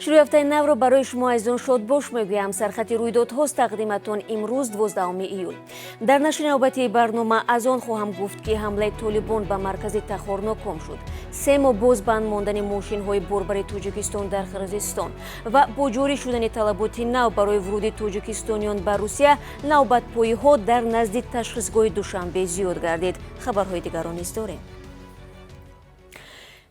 شروع هفته نو رو برای شما عزیزان شادباش میگویم. سرخط رویدادهاست تقدیمتان امروز 12 ایول. در نشر نوبتی برنامه از آن خواهم گفت که حمله طالبان به مرکز تخار ناکام شد. 3 ماه باز بند ماندن ماشین های بربر تاجیکستان در قرقیزستان و با جاری شدن طلبات نو برای ورود تاجیکستانیان به روسیه، نوبت پایی ها در نزد تشخیصگاه دوشنبه زیاد گردید. خبرهای دیگر نیز داریم.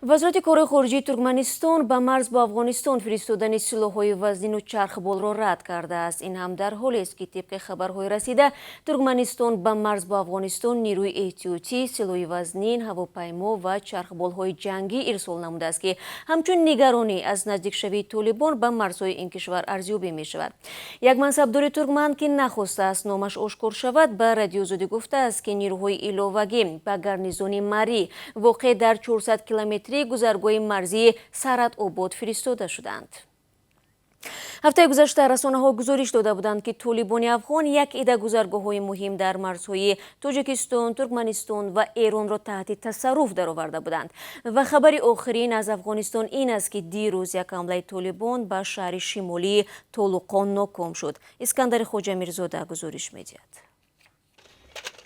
وزارت کار خارجه ترکمنستان به مرز با افغانستان فرستادن سلاح‌های وزین و چرخبال را رد کرده است. این هم در حالی است که طبق خبرهای رسیده ترکمنستان به مرز با افغانستان نیروی احتیاطی، سلاح وزنین، هواپیما و چرخبال‌های جنگی ارسال نموده است که همچون نگرانی از نزدیک شوی طالبان به مرزهای این کشور ارزیابی می شود. یک منصبدار ترکمن که نخواسته است نامش آشکار شود به رادیو آزادی گفته است که نیروهای علاوگی به گارنیزون مری واقع در 400 کیلومتری گذرگاه مرزی سرحد آباد فرستاده شدند. هفته گذشته رسانه‌ها گزارش داده بودند که طالبان افغان یک عده گذرگاه‌های مهم در مرزهای تاجیکستان، ترکمنستان و ایران را تحت تصرف درآورده بودند و خبر آخرین از افغانستان این است که دیروز یک حمله طالبان به شهر شمالی طالقان ناکام شد. اسکندر خواجه میرزاده گزارش می‌دهد.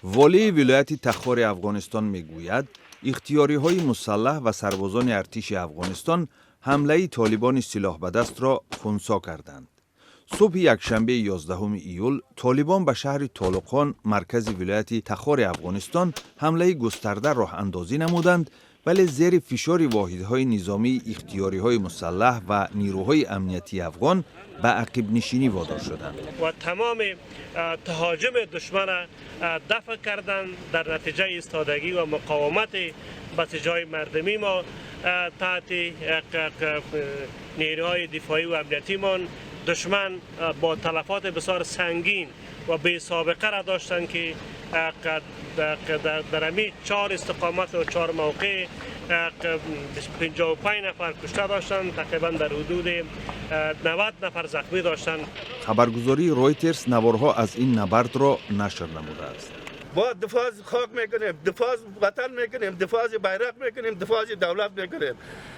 والی ولایت تخار افغانستان میگوید اختیاری‌های مسلح و سربازان ارتش افغانستان حمله طالبان سلاح به دست را خنثی کردند. صبح یکشنبه 11 ایول طالبان به شهر طالقان مرکز ولایت تخار افغانستان حمله گسترده راه اندازی نمودند، ولی زیر فشار واحدهای نظامی اختیاری‌های مسلح و نیروهای امنیتی افغان به عقب نشینی وادار شدند و تمام تهاجم دشمن دفع کردند. در نتیجه ایستادگی و مقاومت بسیجای مردمی ما تحت نیروهای دفاعی و امنیتیمان دشمن با تلفات بسیار سنگین و بی سابقه را داشتند که در امی 4 استقامت و 4 موقع 55 نفر کشته داشتند، تقریبا در حدود 90 نفر زخمی داشتند. خبرگزاری رویترز نوارها از این نبرد را نشر نموده است. با دفاع از خاک میکنیم، دفاع از وطن میکنیم، دفاع از بیرق میکنیم، دفاع از دولت میکنیم.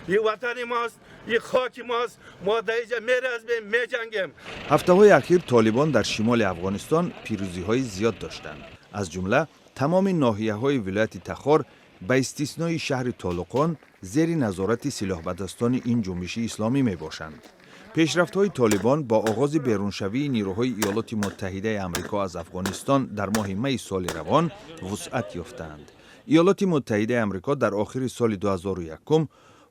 این وطن ماست، این خاک ماست، ما در اینجا میره از بین میجنگیم. هفته‌های اخیر طالبان در شمال افغانستان پیروزی‌های زیاد داشتند. از جمله تمام ناحیه‌های ولایت تخار به استثنای شهر طالقان زیر نظارت سلاح‌برداران این جنبش اسلامی میباشند. پیشرفت‌های طالبان با آغاز بیرونشوی نیروهای ایالات متحده آمریکا از افغانستان در ماه می سال روان وسعت یافتند. ایالات متحده آمریکا در آخر سال 2001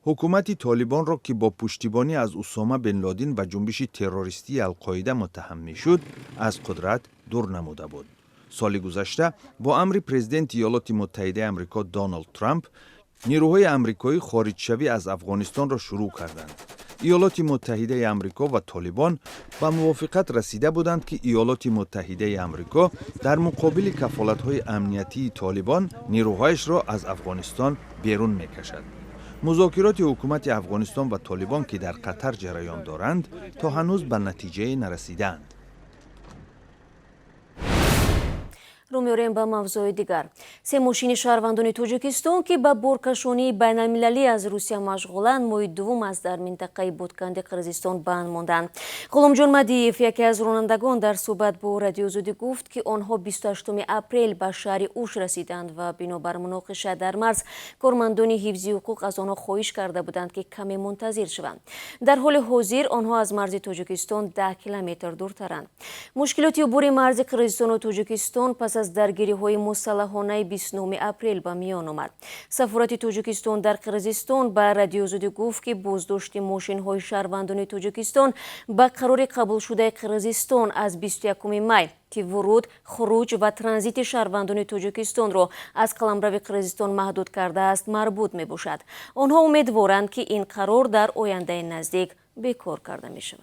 حکومت طالبان را که با پشتیبانی از اسامه بن لادن و جنبش تروریستی القاعده متهم می‌شد از قدرت دور نموده بود. سال گذشته با امر پرزیدنت ایالات متحده آمریکا دونالد ترامپ نیروهای آمریکایی خارج شوی از افغانستان را شروع کردند. ایالات متحده آمریکا و طالبان به موافقت رسیده بودند که ایالات متحده آمریکا در مقابل کفالت‌های امنیتی طالبان نیروهایش را از افغانستان بیرون می‌کشد. مذاکرات حکومت افغانستان و طالبان که در قطر جریان دارند تا هنوز به نتیجه نرسیدند. رو می‌آوریم به موضوع دیگر. 3 ماشین شهروندان تاجیکستان که به بارکشانی بین‌المللی از روسیه مشغولند ماه دوم از در منطقه بودکند قرقیزستان بند ماندند. غلامجان مدیف یکی از رانندگان در صحبت با رادیو آزادی گفت که آنها 28 اپریل به شهر اوش رسیدند و بنابر مناقشه در مرز کارمندان حفظی حقوق از آنها خواهش کرده بودند که کمی منتظر شوند. در حال حاضر آنها از مرز تاجیکستان 10 کیلومتر دورترند. مشکلات عبور مرز قرقیزستان و تاجیکستان پس از درگیری‌های مسلحانه 29 اپریل به میان آمد. سفارت تاجیکستان در قرقیزستان به رادیو آزادی گفت که بازداشت ماشین‌های شهروندان تاجیکستان به قرار قبول شده قرقیزستان از 21 می که ورود، خروج و ترانزیت شهروندان تاجیکستان را از قلمرو قرقیزستان محدود کرده است مربوط می باشد. آنها امیدوارند که این قرار در آینده نزدیک بیکار کرده می شود.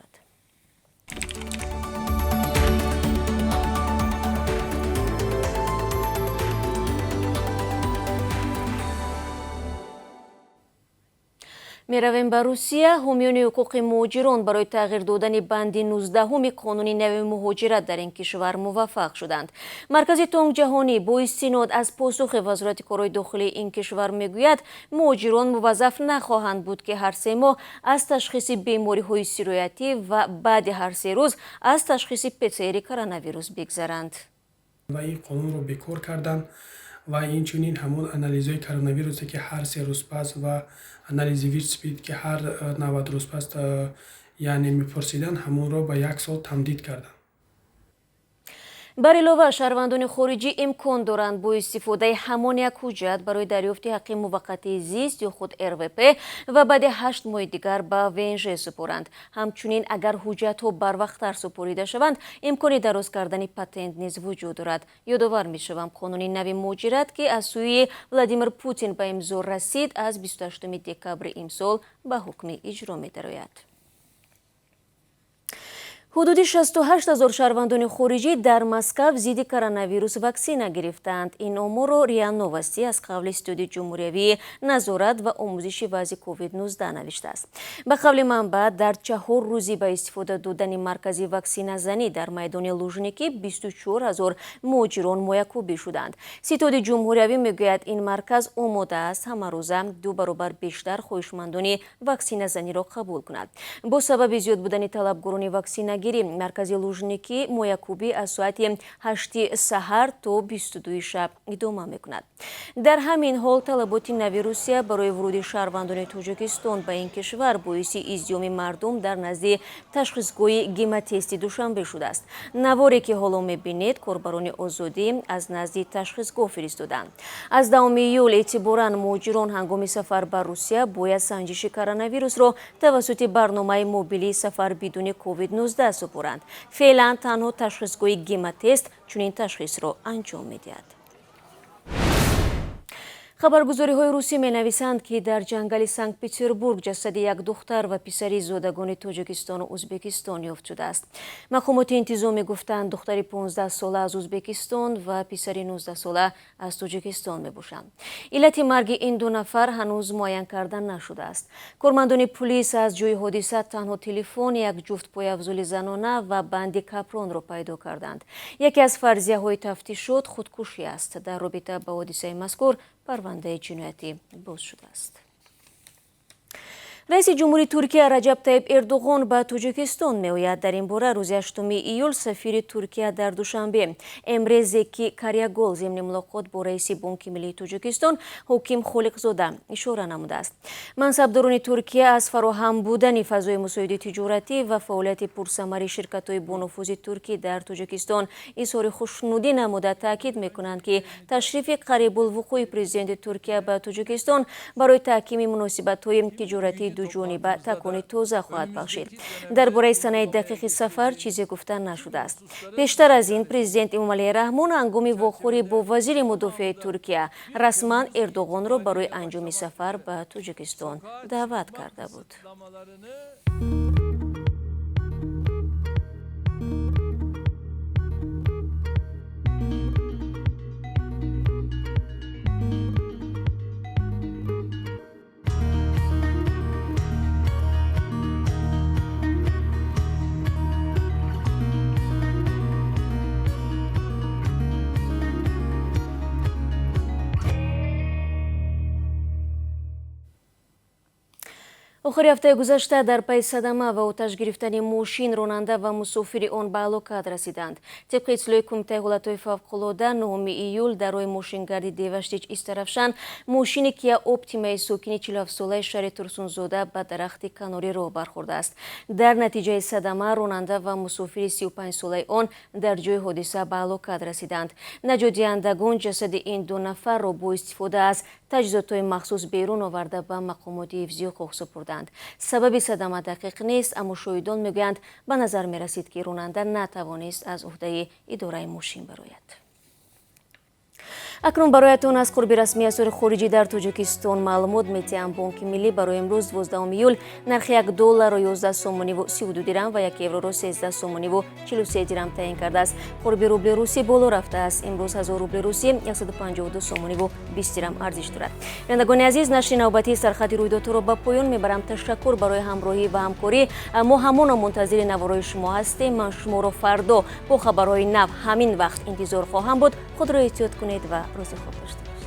میرویم به روسیه. حامیان حقوق مهاجران برای تغییر دادن بند 19 قانون نو مهاجرت در این کشور موفق شدند. مرکز تنگ جهانی با استناد از پاسخ وزارت کارهای داخلی این کشور میگوید مهاجران موظف نخواهند بود که هر 3 ماه از تشخیص بیماری‌های سرایتی و بعد هر 3 روز از تشخیص PCR کرونا ویروس بگذرند. و این قانون رو بیکار کردن و این چنین همون انالیزهای کرونا ویروسی که هر 3 روز پس و انالیز ویرسپید که هر 90 روز پس یعنی میپرسیدن همون رو به 1 سال تمدید کردن. بر علاوه شهروندان خارجی امکان دارند با استفاده همان یک حجت برای دریافت حق موقت زیست یا خود RVP و بعد 8 ماه دیگر به ونژ سپارند. همچنین اگر حجت ها بر وقت سپاریده شوند امکان دراز کردن پتنت نیز وجود دارد. یادآور میشوم قانون نو مهاجرت که از سوی ولادیمیر پوتین به امضا رسید از 28 دکبر امسال به حکم اجرا می‌دراید. حدود 68,000 شهروندان خارجی در مسکو ضد کرونا ویروس واکسینه گرفتند. این امور را ریان نوستی از قبل استودیو جمهوری نظارت و آموزش وضع کووید 19 نوشته است. به قول منبع در 4 روزی به استفاده دادن مرکزی واکسینه زنی در میدان لوژنیکی 24,000 مهاجران موکوب شدند. استودیو جمهوری میگوید این مرکز آماده است همه روزه 2 برابر بیشتر خواهشمندان واکسینه زنی را قبول کند. با سبب زیاد بودن طلبگران واکسینه مرکز لوژنیکی موکوبی از ساعت 8 سحر تا 22 شب ادامه میکند. در همین حال طلبات نو روسیه برای ورود شهروندان تاجیکستان به این کشور باعث ازدحام مردم در نزد تشخیصگاه گیماتست دوشنبه شده است. نواری که حالا میبینید کاربران آزادی از نزد تشخیصگاه فرستادند. از 10 ایول اعتباراً مهاجران هنگام سفر به روسیه باید سنجش کرونا ویروس را توسط برنامه موبیلی سفر بدون کووید 19 سپارند. فعلا تنها تشخیصگاه گیماتست چنین تشخیص را انجام می‌دهد. خبرگزاری‌های روسی می‌نویسند که در جنگل سنت پترزبورگ جسد یک دختر و پسری زادگان تاجیکستان و ازبکستان یافت شده است. مقامات انتظامی گفتند دختری 15 ساله از ازبکستان و پسری 19 ساله از تاجیکستان میباشند. علت مرگ این 2 نفر هنوز معین کردن نشده است. کارمندان پلیس از جای حادثه تنها تلفن یک جفت پایافزول زنانه و بند کپران را پیدا کردند. یکی از فرضیه‌های تفتیشات خودکشی است. در رابطه با حادثه مذکور پرونده جنایتی باز شده است. رئیس جمهوری ترکیه رجب طیب اردوغان به تاجیکستان می‌آید. در این باره روز 8 ایول سفیر ترکیه در دوشنبه امره زکی کاریاگول ضمن ملاقات با رئیس بانک ملی تاجیکستان حکیم خالقزاده اشاره نموده است. منصبداران ترکیه از فراهم بودن فضای مساعد تجارتی و فعالیت پرثمر شرکت‌های بانفوذ ترکی در تاجیکستان اظهار خوشنودی نموده تاکید می‌کنند که تشریف قریب الوقوع پرزیدنت ترکیه به تاجیکستان برای تحکیم مناسبت‌های تجارتی دو جانبه تکان تازه خواهد بخشید. درباره سنه دقیق سفر چیزی گفته نشده است. پیشتر از این پرزیدنت امامعلی رحمان هنگام واخوری با وزیر مدافع ترکیه رسما اردوغان را برای انجام سفر به تاجیکستان دعوت کرده بود. آخر هفته گذشته در پی صدمه و آتش گرفتن ماشین راننده و مسافر آن به هلاکت رسیدند. طبق اطلاع کمیته حالتهای فوق‌العاده 9 ایول در راه ماشینگرد دیوشتیچ استرفشن ماشین کیا اپتیما ساکن 47 ساله شهر ترسونزاده به درخت کناری راه برخورده است. در نتیجه صدمه راننده و مسافر 35 ساله آن در جای حادثه به هلاکت رسیدند. نجات دهندگان جسد این 2 نفر را با استفاده از تجهیزات مخصوص بیرون آورده به مقامات حفظی حقوق سپردند. سبب صدمه دقیق نیست اما شاهدان میگویند به نظر می رسید که راننده نتوانست از عهده اداره ماشین برآید. акнун бароятон аз қурби расмии асъори хориҷӣ дар тоҷикистон маълумот метиҳам. Бонки миллӣ барои имрӯз 12 июл нархи $1 11 сомониву 32 дирам ва 1 евроро 13 сомониву 43 дирам таъин кардааст. қурби рубли русӣ боло рафтааст. имрӯз 1000 рубли русӣ 152 сомониву 20 дирам арзиш дорад. бинандагони азиз, нашри навбатии сархати рӯйдодҳоро ба поён мебарам. Ташаккур барои ҳамроҳӣ ва ҳамкорӣ. мо ҳамона мунтазири наворои шумо ҳастем. ман шуморо фардо бо хабарҳои нав ҳамин вақт интизор хоҳам буд. худро эҳтиёт кунед ва рӯзи хуб дошта бошед.